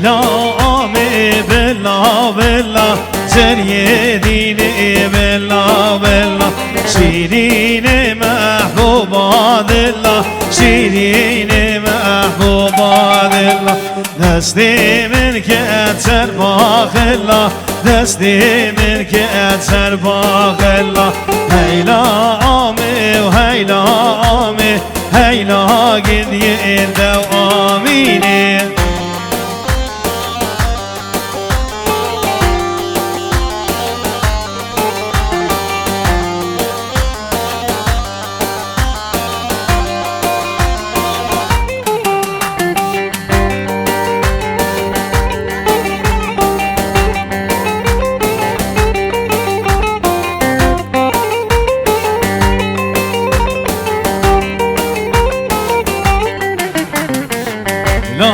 هيلا آمي بالله بالله زرية ديني بالله بالله شيرين محبوبات الله شيرين محبوبات الله دستي منك أتسر باخ الله دستي منك أتسر باخ الله هيلا آمي وهيلا آمي هيلا قد يندو آميني لا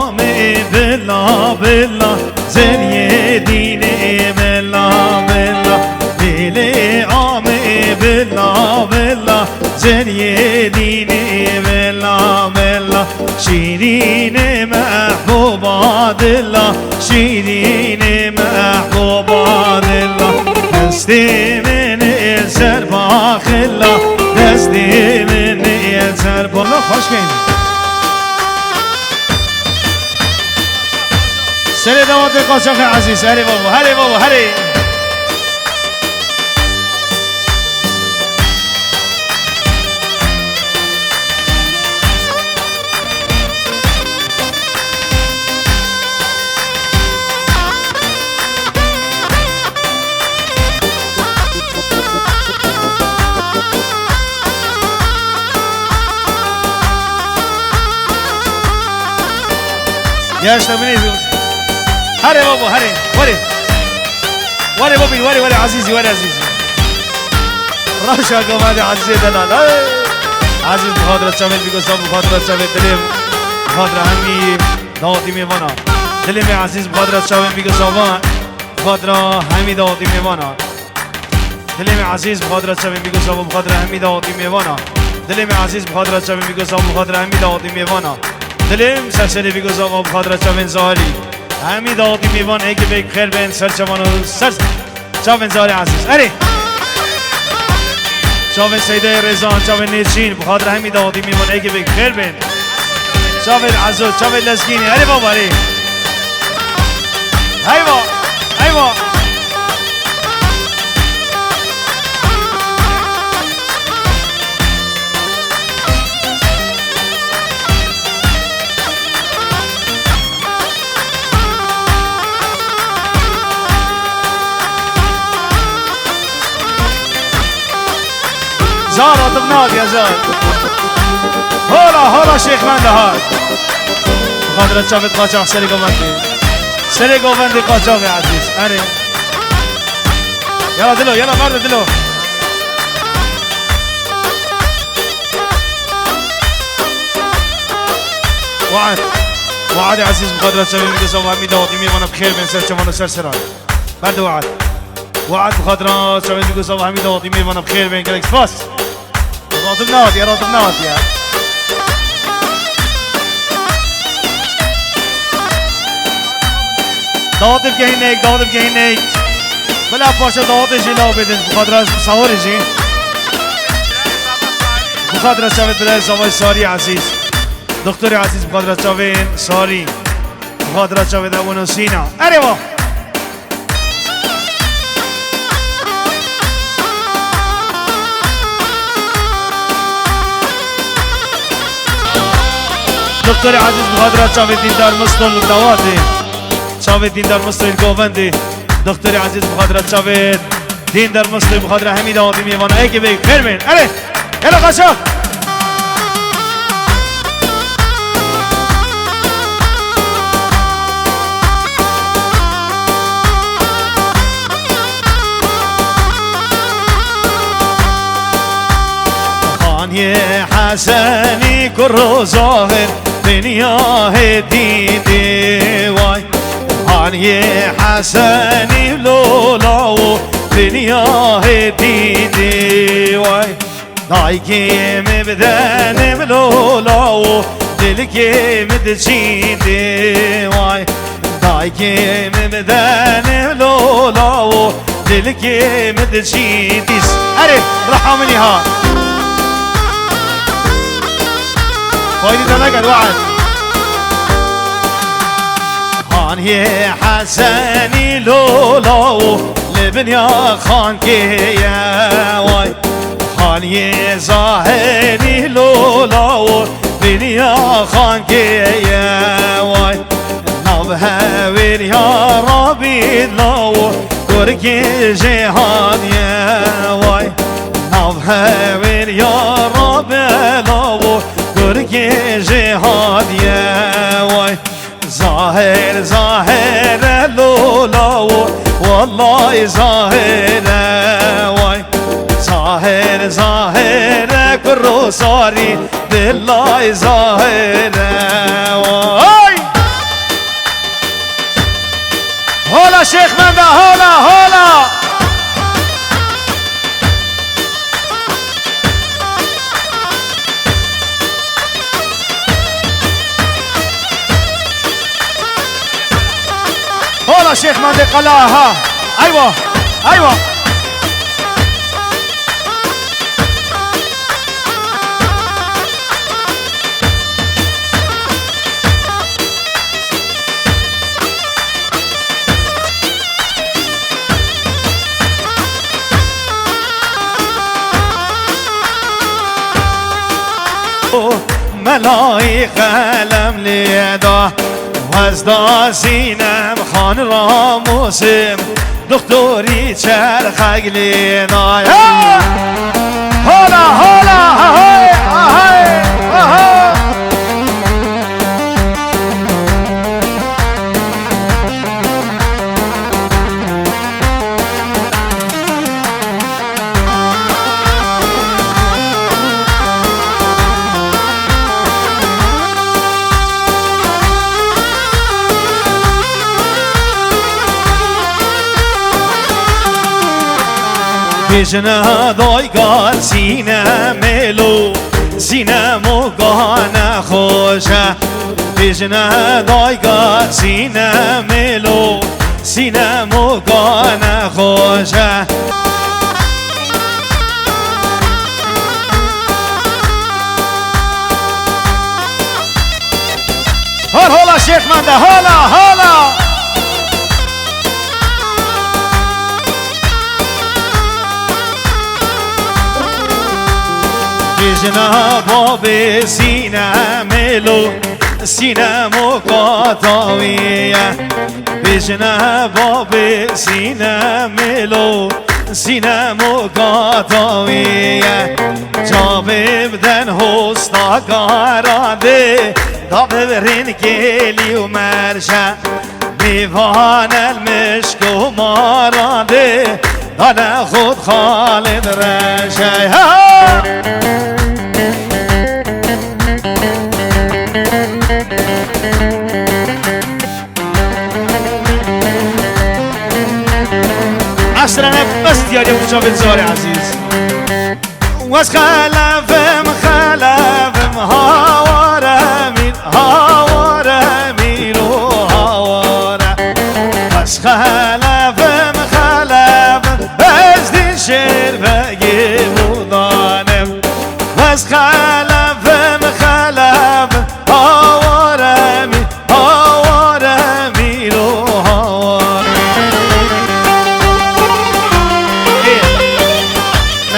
آمي بالله بالله زنية ديني بالله بالله ديلي آمي بالله بالله زنية ديني بالله بالله شيرين محبوبات الله شيرين محبوبات الله دستي من السر باخ الله دستي من السر بالله خوش بين سری دوات قاچاق عزیز هری بابا هری بابا هری يا اشتبني هري بابا هري وري بابي وري عزيزي وري عزيزي راشا قماد عزيزي دلال عزيز بخاطر شامل بيقول صاحب بخاطر شامل دليم بخاطر همي دعوتي ميوانا دليم عزيز بخاطر شامل بيقول صاحب بخاطر همي دعوتي ميوانا دليم عزيز بخاطر شامل بيقول صاحب بخاطر همي دعوتي ميوانا دليم عزيز بخاطر شامل بيقول صاحب بخاطر همي دعوتي ميوانا دليم سرسری بيقول صاحب بخاطر شامل زهري همي دعوتي ميوان ايكي بيك خير بين سر شوانو سر شافن زاري عزيز اري شافن سيدة رزان شافن نيرشين بخاطر همي دعوتي ميوان ايكي بيك خير بين شافن عزوز شافن لسكيني اري بابا اري هيوا هيوا زار اطبناك يا زار هولا شيخ من دهار بخاطر شافت قاچاق سري قوفندي قاچاق يا عزيز اري يلا دلو يلا مرد دلو وعد يا عزيز بخاطر شافت ميقصوا وهمي دعوتي ميوانا بخير بين سر شوانو سر سران مرد وعد بخاطر شافت ميقصوا وهمي دعوتي ميوانا بخير بين كالكس فاس راتب نوات يا دعوتب كهينيك بلا باشا دعوتي جيلاو بدن بخاطر صوري جي بخاطر شافت بلا زواج ساري عزيز دكتور عزيز بخاطر شافين ساري بخاطر شافت ابو سينا اريوا دكتور عزيز بخاطر شافت ديندار مصطل دواتي شافت ديندار مصطل قوفندي دكتور عزيز بخاطر شافت ديندار مصطل بخاطر همي دواتي ميوانا ايكي بيك خير من اري يلا قاچاق يا حسني كل ظاهر دنيا هديدي واي عن يا حسني لولاو دنيا هديدي واي دايكي مبدان ملولاو دلكي مدجيدي واي هايكي مدان لولاو دلكي مدشيتيس أري رحمني ها فايدي تنقل وعد خان هي حسني لولاو لبن يا خان كيا واي خان هي زاهري لولاو بن يا خان كيا واي نبهوير يا ربي لو تركي جهاد يا واي نبهوير يا ربي لو تركي جهاد يا واي ظاهر ظاهر لولو والله ظاهر واي ظاهر ظاهر كرو صاري بالله ظاهر واي هولا شيخ مندا هولا هولا هولا شيخ مندا قلاها ايوه ايوه ملايك قلم ليدا وازدا سینم خان راموسم دکتری چرخک لینا هولا هولا هاي هاي هاي بجنا دایگار سینه ملو سینه مگانه خوشه بجنا دایگار سینه ملو سینه مگانه خوشه هولا شیخ منده هولا هولا بجنا باب سینه ملو سینه مقاطعیه بجنا باب سینه ملو سینه مقاطعیه جا ببدن هستا گارانده دا ببرین گلی و مرشه دیوان المشک و مارانده دانه خود خالد رشه عشرنا بس ديالي مجابل زاري عزيز واس خلفم خلفم هاوارا من هاوارا ميرو هاوارا واس خلفم خلفم بس دي شير بجيبو ضانم واس خلفم خلفم هاوارا من هاوارا ميرو هاوارا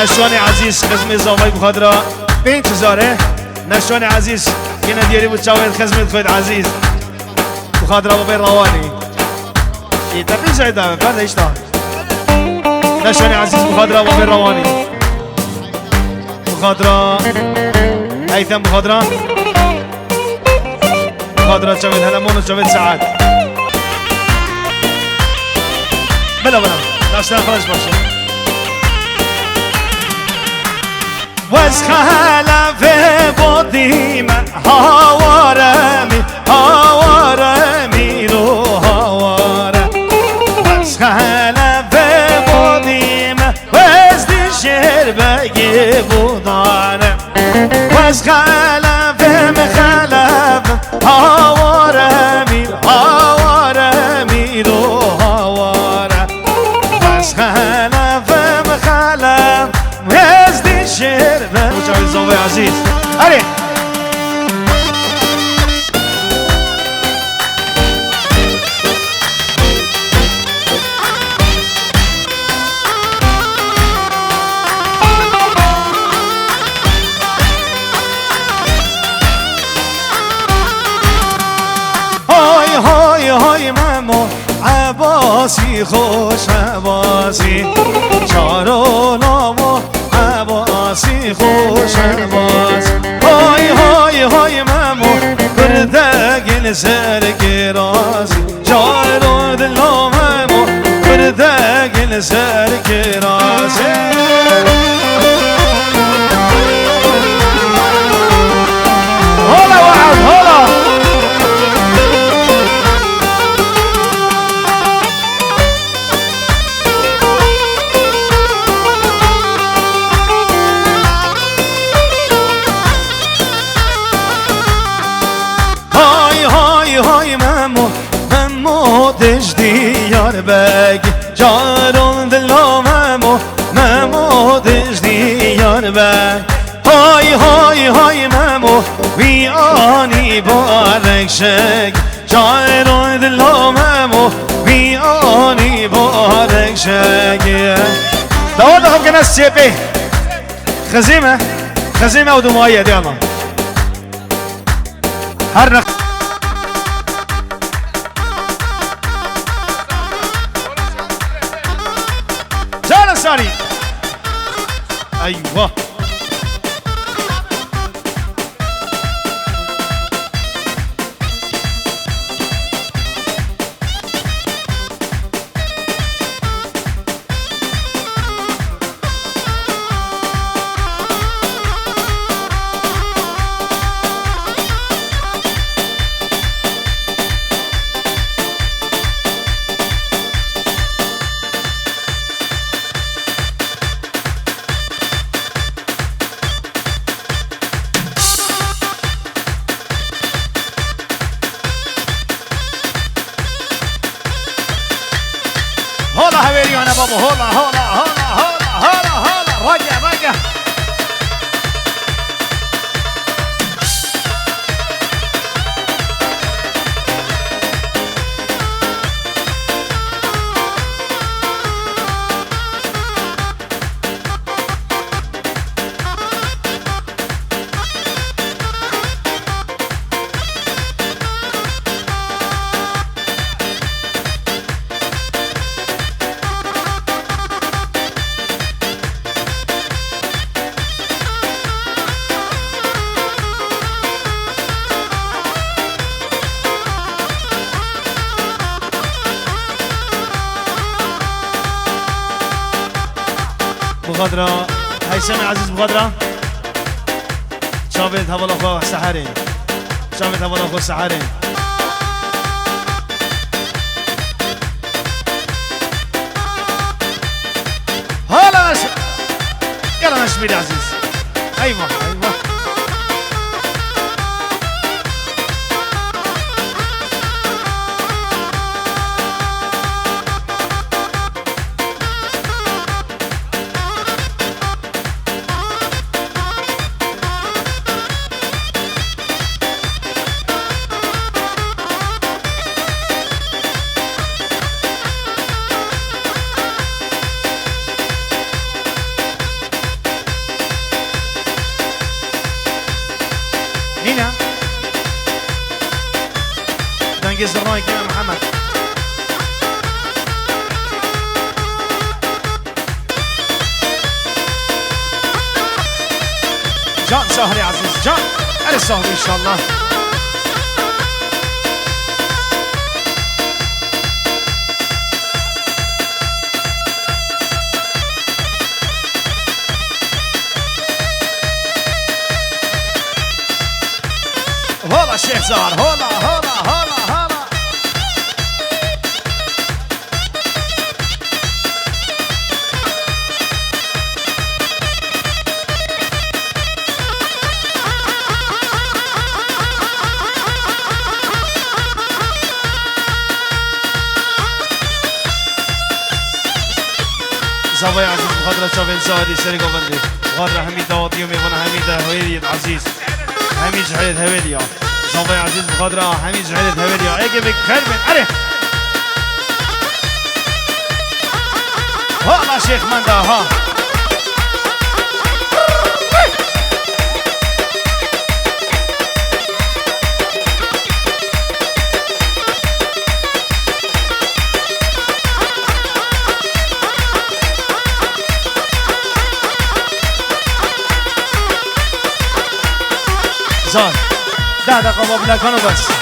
نشان عزیز خدمت زاوای بخادرا 5000 نشان عزیز که ندیاری بود چاوید خدمت خود عزیز بخادرا با بیر روانی ای تقیل شاید دامه فرد ایشتا نشان عزیز بخادرا با بیر روانی بخادرا ایتم بخادرا بخادرا چاوید هنمون و چاوید ساعت بلا بلا ناشتن خلاص باشه واس خلف بودیم هاوارمی رو هاواره واس خلف بودیم واس دی شهر بگی بودانم واس خلف هاوارمی الشهر وجاوي الزوي عزيز هري های مامو عباسی خوش عباسی چارونامو عباسی خوش عباس های مامو بردگل سرک رازی چارو دلامو بردگل سرک رازی هلا وعد هلا دجدی بگ جارون دلامو ممو دجدی بگ های ممو بیانی بارک شگ جارون دلامو بیانی بارک شگ دوادهم كنا السيبي خزيمة ودموية ديانا هرنا ساري ايوه هلا حبيبي انا بابا هلا رجع مغادرة هيثم عزيز مغادرة شابت هبل اخو سحرين شابت هبل اخو سحرين هلا يلا نشبيل عزيز ايوه هنا دنجز الرايك يا محمد جان سهري عزيز جان على السهري ان شاء الله هلا الشيخ زهر هلا زاوية عزيز مخاطرة شافين زادي سرقة بندي غار همي داوطي وميغون همي هويدي العزيز همي جعلت هويدي صوفي عزيز بخاطر همي جعلت هويدي ايكي بك خير من عليه ها الله شيخ من ده ها زان ده دقیقه بابلا کنو بس